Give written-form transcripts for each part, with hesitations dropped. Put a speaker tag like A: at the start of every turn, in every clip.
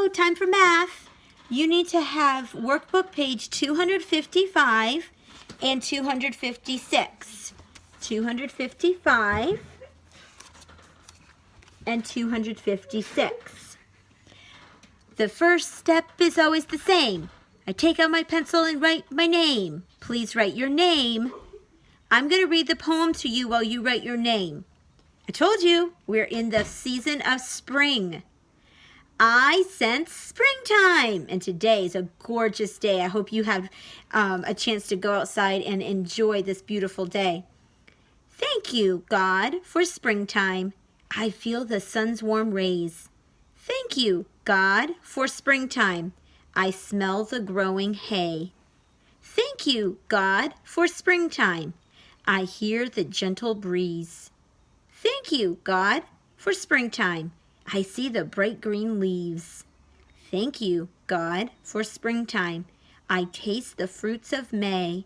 A: go, time for math. You need to have workbook page 255 and 256. 255 and 256. The first step is always the same. I take out my pencil and write my name. Please write your name. I'm going to read the poem to you while you write your name. I told you, we're in the season of spring. I sense springtime, and today is a gorgeous day. I hope you have a chance to go outside and enjoy this beautiful day. Thank you, God, for springtime. I feel the sun's warm rays. Thank you, God, for springtime. I smell the growing hay. Thank you, God, for springtime. I hear the gentle breeze. Thank you, God, for springtime. I see the bright green leaves. Thank you, God, for springtime. I taste the fruits of May.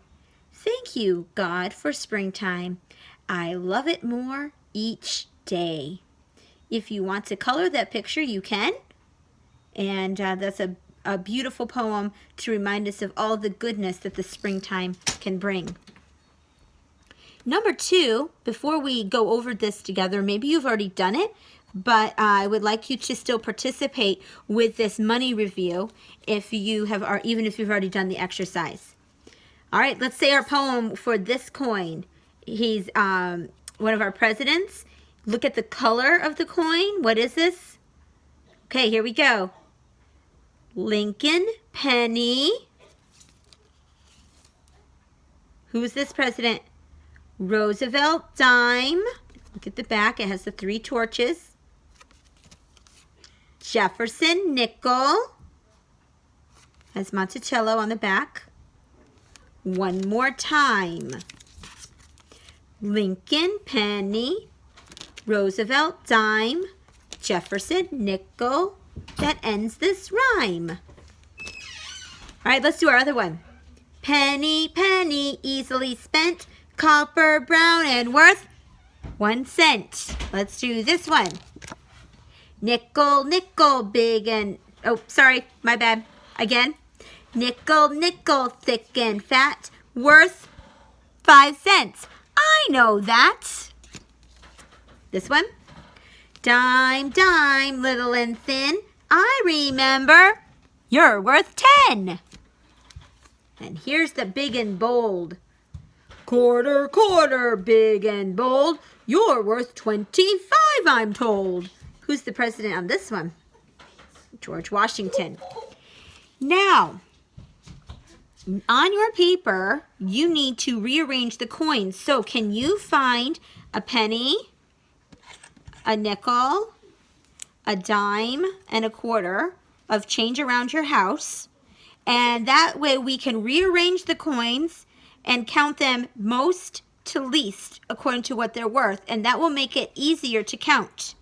A: Thank you, God, for springtime. I love it more each day. If you want to color that picture, you can. And that's a beautiful poem to remind us of all the goodness that the springtime can bring. Number 2, before we go over this together, maybe you've already done it, but I would like you to still participate with this money review if you have, or even if you've already done the exercise. All right, let's say our poem for this coin. He's one of our presidents. Look at the color of the coin. What is this? Okay, here we go. Lincoln penny. Who's this president? Roosevelt dime. Look at the back. It has the 3 torches. Jefferson nickel. Has Monticello on the back. One more time. Lincoln penny. Roosevelt dime. Jefferson nickel. That ends this rhyme. All right, let's do our other one. Penny, penny, easily spent. Copper, brown, and worth 1 cent. Let's do this one. Nickel, nickel, big and... Oh, sorry, my bad. Again. Nickel, nickel, thick and fat. Worth 5 cents. I know that. This one. Dime, dime, little and thin. I remember. You're worth 10. And here's the big and bold. Quarter, quarter, big and bold. You're worth 25, I'm told. Who's the president on this one? George Washington. Now, on your paper, you need to rearrange the coins. So can you find a penny, a nickel, a dime, and a quarter of change around your house? And that way we can rearrange the coins and count them most to least according to what they're worth. And that will make it easier to count.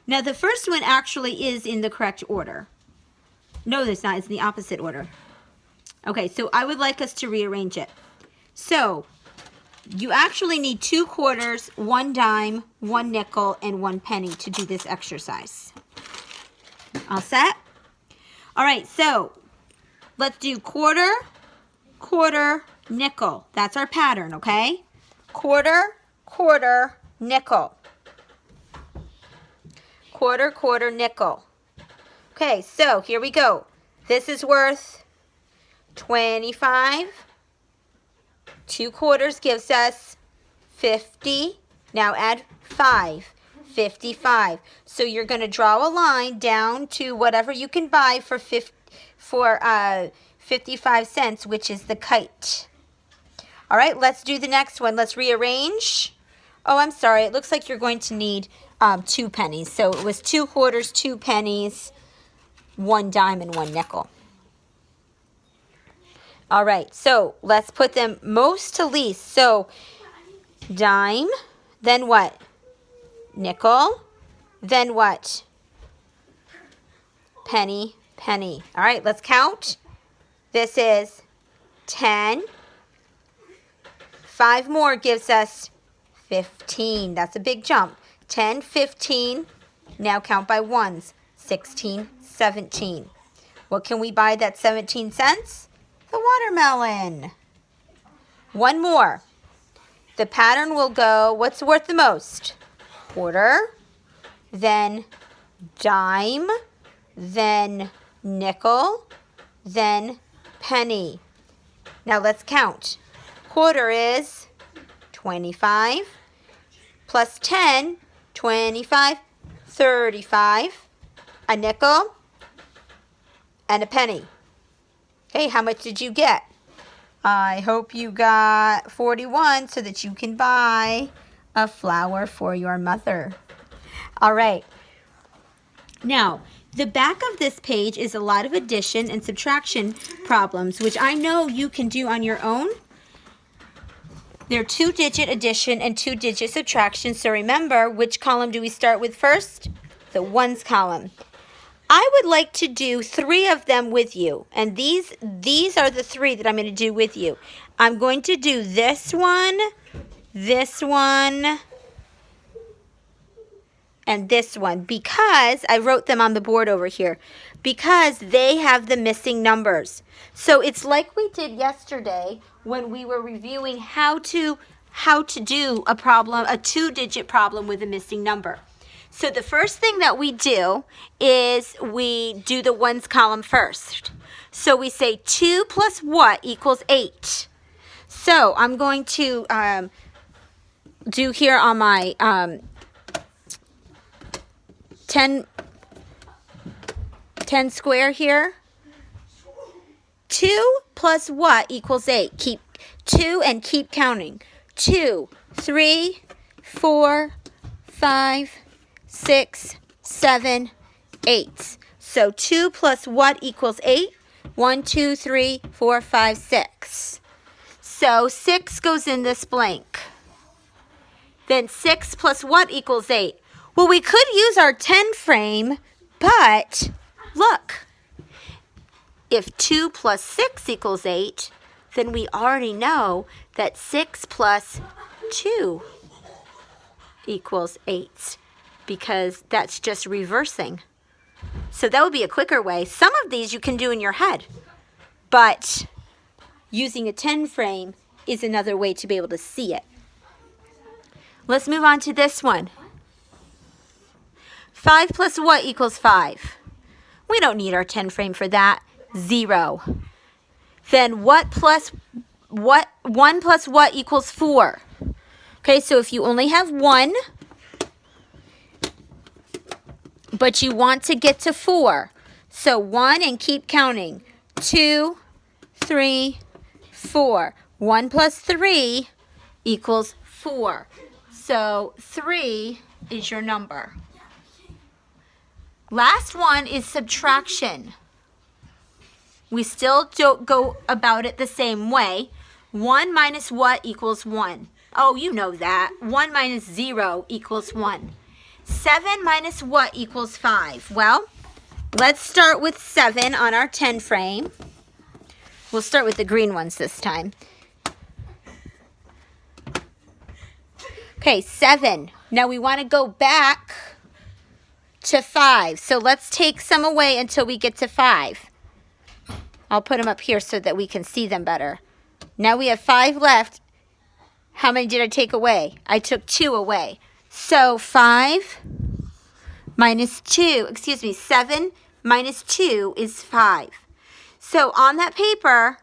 A: Now the first one actually is in the correct order. No, it's not. It's in the opposite order. Okay, so I would like us to rearrange it. So you actually need 2 quarters, 1 dime, 1 nickel, and 1 penny to do this exercise. All set? All right, so let's do quarter, quarter, nickel. That's our pattern, okay? Quarter, quarter, nickel. Quarter, quarter, nickel. Okay, so here we go. This is worth 25. 2 quarters gives us 50. Now add 5. 55. So you're going to draw a line down to whatever you can buy for 55 cents, which is the kite. All right, let's do the next one. Let's rearrange. Oh, I'm sorry. It looks like you're going to need 2 pennies. So it was 2 quarters, 2 pennies, 1 dime, and 1 nickel. All right, so let's put them most to least. So dime, then what? Nickel, then what? Penny, penny. All right, let's count. This is 10. 5 more gives us 15. That's a big jump. 10, 15, Now count by ones. 16, 17. What can we buy that's 17 cents? The watermelon. One more. The pattern will go, what's worth the most? Quarter, then dime, then nickel, then penny. Now let's count. Quarter is 25, plus 10, 25, 35, a nickel, and a penny. Okay, how much did you get? I hope you got 41 so that you can buy a flower for your mother. All right. Now, the back of this page is a lot of addition and subtraction problems, which I know you can do on your own. They're 2-digit addition and 2-digit subtraction, so remember, which column do we start with first? The ones column. I would like to do 3 of them with you, and these are the 3 that I'm going to do with you. I'm going to do this one, and this one, because I wrote them on the board over here, because they have the missing numbers. So it's like we did yesterday when we were reviewing how to do a problem, a 2-digit problem with a missing number. So the first thing that we do is we do the ones column first. So we say 2 plus what equals 8. So I'm going to do here on my 10 square here. 2 plus what equals 8? Keep 2 and keep counting. 2, 3, 4, 5, 6, 7, 8. So 2 plus what equals 8? 1, 2, 3, 4, 5, 6. So 6 goes in this blank. Then 6 plus what equals 8? Well, we could use our 10 frame, but look. If 2 plus 6 equals 8, then we already know that 6 plus 2 equals 8, because that's just reversing. So that would be a quicker way. Some of these you can do in your head, but using a 10 frame is another way to be able to see it. Let's move on to this one. 5 plus what equals 5? We don't need our 10 frame for that. 0. Then 1 plus what equals 4? Okay, so if you only have 1, but you want to get to 4, so 1 and keep counting. 2, 3, 4. 1 plus 3 equals 4. So 3 is your number. Last one is subtraction. We still don't go about it the same way. 1 minus what equals 1? Oh, you know that. 1 minus 0 equals 1. 7 minus what equals 5? Well, let's start with 7 on our 10 frame. We'll start with the green ones this time. Okay, 7. Now we want to go back to 5. So let's take some away until we get to 5. I'll put them up here so that we can see them better. Now we have 5 left. How many did I take away? I took 2 away. So 5 minus 2, 7 minus 2 is 5. So on that paper,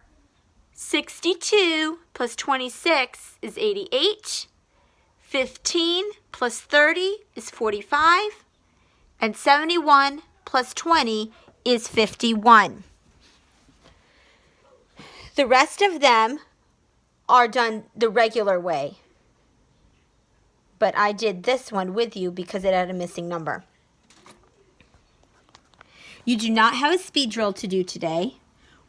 A: 62 plus 26 is 88. 15 plus 30 is 45. And 71 plus 20 is 51. The rest of them are done the regular way. But I did this one with you because it had a missing number. You do not have a speed drill to do today.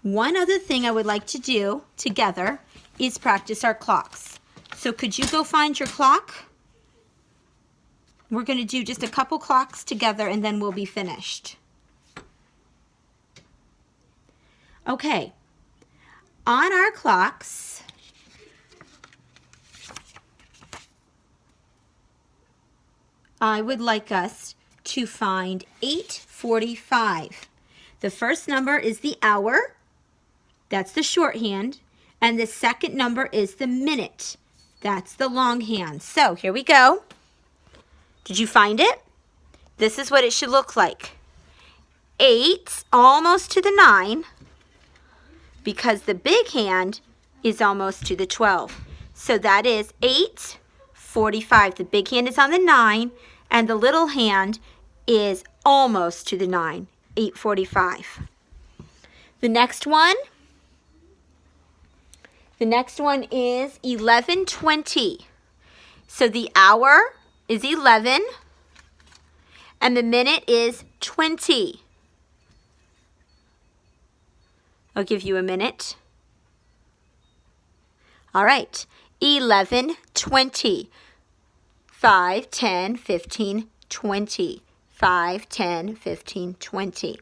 A: One other thing I would like to do together is practice our clocks. So could you go find your clock? We're going to do just a couple clocks together and then we'll be finished. Okay. On our clocks, I would like us to find 8:45. The first number is the hour. That's the shorthand. And the second number is the minute. That's the longhand. So here we go. Did you find it? This is what it should look like. 8, almost to the 9, because the big hand is almost to the 12. So that is 8:45. The big hand is on the 9, and the little hand is almost to the 9, 8:45. The next one is 11:20. So the hour is 11, and the minute is 20. I'll give you a minute. All right, 11:20. 5, 10, 15, 20. 5, 10, 15, 20.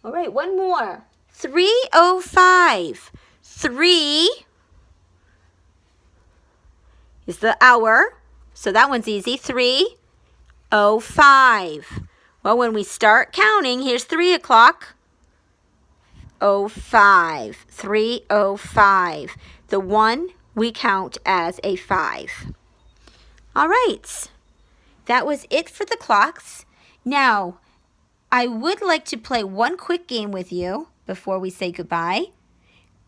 A: All right, one more. 3:05. 3 is the hour, so that one's easy. 3:05. Well, when we start counting, here's 3 o'clock. 05. 3:05. The 1 we count as a 5. All right, that was it for the clocks. Now, I would like to play one quick game with you before we say goodbye.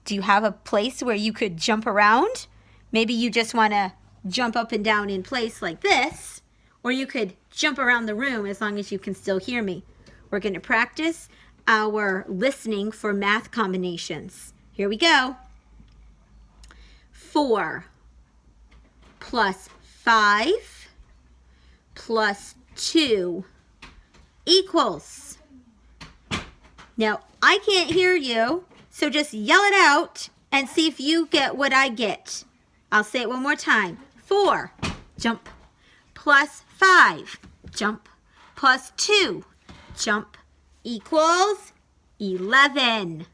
A: Do you have a place where you could jump around? Maybe you just want to jump up and down in place like this, or you could jump around the room as long as you can still hear me. We're going to practice our listening for math combinations. Here we go. 4 plus 5 plus 2 equals. Now, I can't hear you, so just yell it out and see if you get what I get. I'll say it one more time. 4, jump, plus 5, jump, plus 2, jump, equals 11.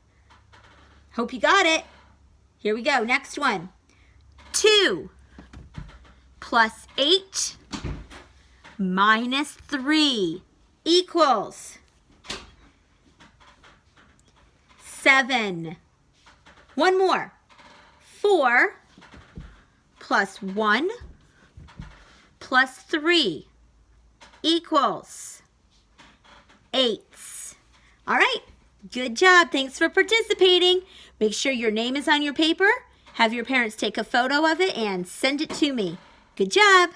A: Hope you got it. Here we go, next one. 2 plus 8 minus 3 equals 7. One more. 4 plus 1 plus 3 equals 8. All right, good job. Thanks for participating. Make sure your name is on your paper. Have your parents take a photo of it and send it to me. Good job.